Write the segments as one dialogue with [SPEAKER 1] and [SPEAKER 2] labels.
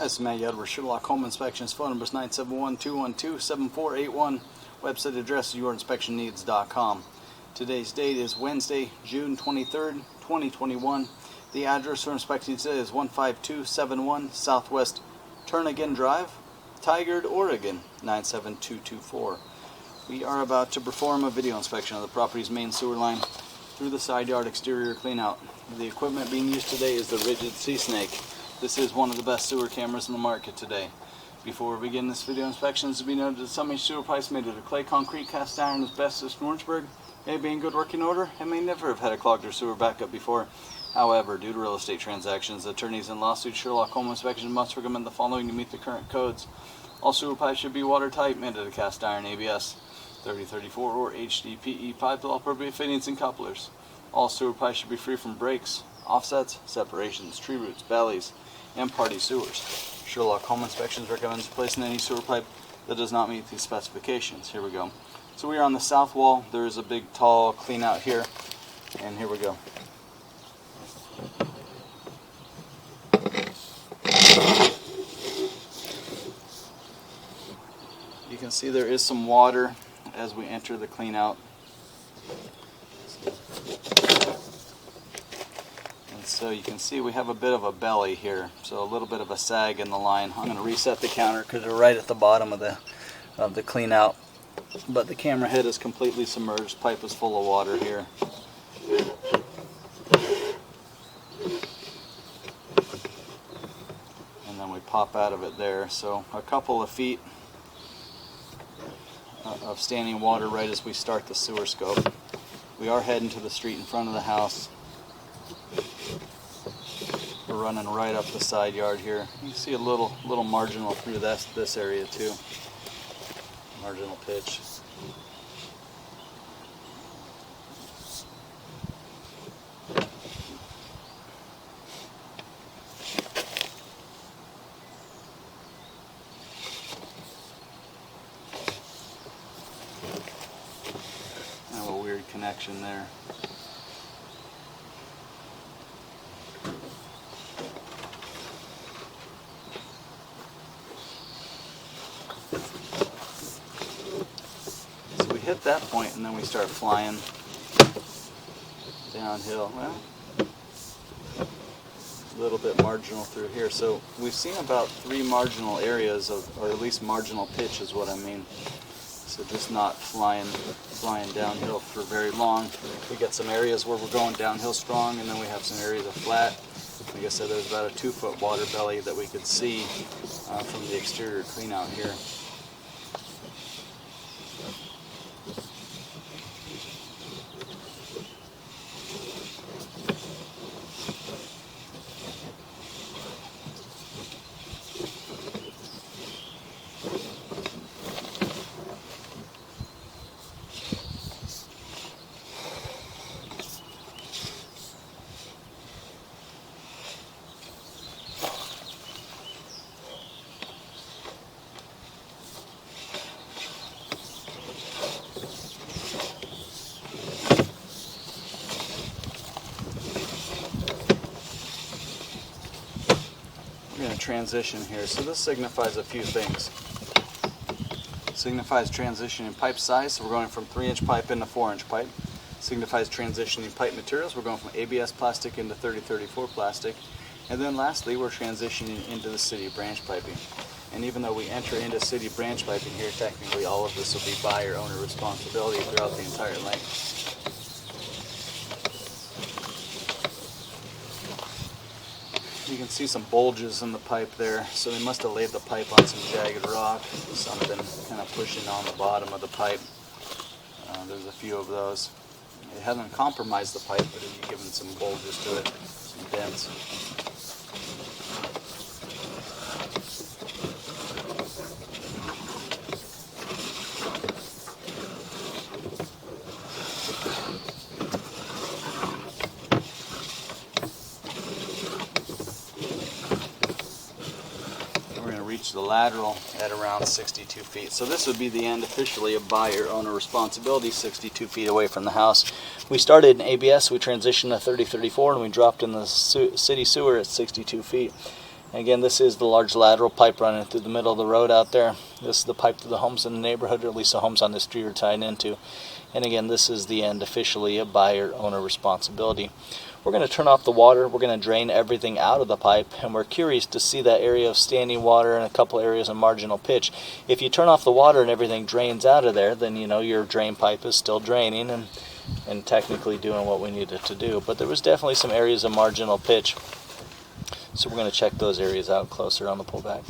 [SPEAKER 1] This is Matt Yudler, Sherlock Home Inspections. Phone number is 971-212-7481. Website address is yourinspectionneeds.com. Today's date is Wednesday, June 23rd, 2021. The address for inspection today is 15271 Southwest Turnagain Drive, Tigard, Oregon 97224. We are about to perform a video inspection of the property's main sewer line through the side yard exterior cleanout. The equipment being used today is the Rigid Sea Snake. This is one of the best sewer cameras in the market today. Before we begin this video inspection, it should be noted that some of sewer pipes made out of clay, concrete, cast iron, asbestos, and Orangeburg may be in good working order and may never have had a clogged or sewer backup before. However, due to real estate transactions, attorneys, and lawsuits, Sherlock Home Inspection must recommend the following to meet the current codes. All sewer pipes should be watertight, made out of cast iron, ABS 3034 or HDPE pipe with all appropriate fittings and couplers. All sewer pipes should be free from breaks, offsets, separations, tree roots, valleys, and party sewers. Sherlock Home Inspections recommends replacing any sewer pipe that does not meet these specifications. Here we go. So we are on the south wall. There is a big tall clean out here, and here we go. You can see there is some water as we enter the clean out. So you can see we have a bit of a belly here, so a little bit of a sag in the line. I'm going to reset the counter because we're right at the bottom of the clean out. But the camera head is completely submerged. Pipe is full of water here. And then we pop out of it there. So a couple of feet of standing water right as we start the sewer scope. We are heading to the street in front of the house. We're running right up the side yard here. You can see a little marginal through this area too. Marginal pitch. Kind of a weird connection there. Hit that point and then we start flying downhill. Well, a little bit marginal through here. So we've seen about 3 marginal areas of, or at least marginal pitch is what I mean. So just not flying downhill for very long. We got some areas where we're going downhill strong, and then we have some areas of flat. Like I said, there's about a 2-foot water belly that we could see from the exterior clean out here. We're going to transition here. So this signifies a few things. It signifies transition in pipe size, so we're going from 3-inch pipe into 4-inch pipe. It signifies transition in pipe materials. We're going from ABS plastic into 3034 plastic. And then lastly, we're transitioning into the city branch piping. And even though we enter into city branch piping here, technically all of this will be buyer-owner responsibility throughout the entire length. You can see some bulges in the pipe there, so they must have laid the pipe on some jagged rock, something kind of pushing on the bottom of the pipe. There's a few of those. It hasn't compromised the pipe, but it's given some bulges to it, some dents. Reach the lateral at around 62 feet. So this would be the end officially of buyer-owner responsibility, 62 feet away from the house. We started in ABS, we transitioned to 3034, and we dropped in the city sewer at 62 feet. And again, this is the large lateral pipe running through the middle of the road out there. This is the pipe to the homes in the neighborhood, or at least the homes on the street are tied into. And again, this is the end, officially a buyer-owner responsibility. We're going to turn off the water. We're going to drain everything out of the pipe, and we're curious to see that area of standing water and a couple areas of marginal pitch. If you turn off the water and everything drains out of there, then you know your drain pipe is still draining and technically doing what we need it to do. But there was definitely some areas of marginal pitch. So we're going to check those areas out closer on the pullback.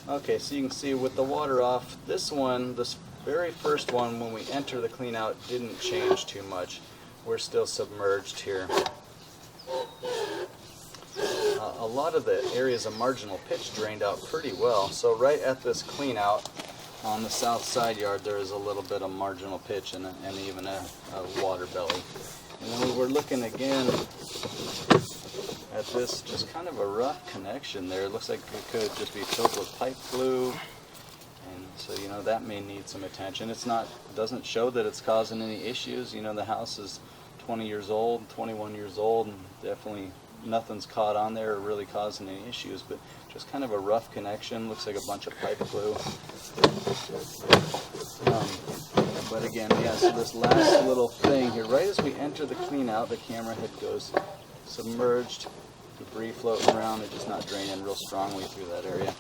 [SPEAKER 1] Okay, so you can see with the water off, this very first one, when we enter the clean out, didn't change too much. We're still submerged here. A lot of the areas of marginal pitch drained out pretty well. So right at this clean out on the south side yard, there is a little bit of marginal pitch and even a water belly. And then we were looking again at this, just kind of a rough connection there. It looks like it could just be filled with pipe glue, and so you know that may need some attention. It doesn't show that it's causing any issues. You know, the house is 20 years old, 21 years old, and definitely nothing's caught on there or really causing any issues, but just kind of a rough connection. Looks like a bunch of pipe glue. But again, yeah, so this last little thing here, right as we enter the clean out, the camera head goes submerged, debris floating around, it's just not draining real strongly through that area.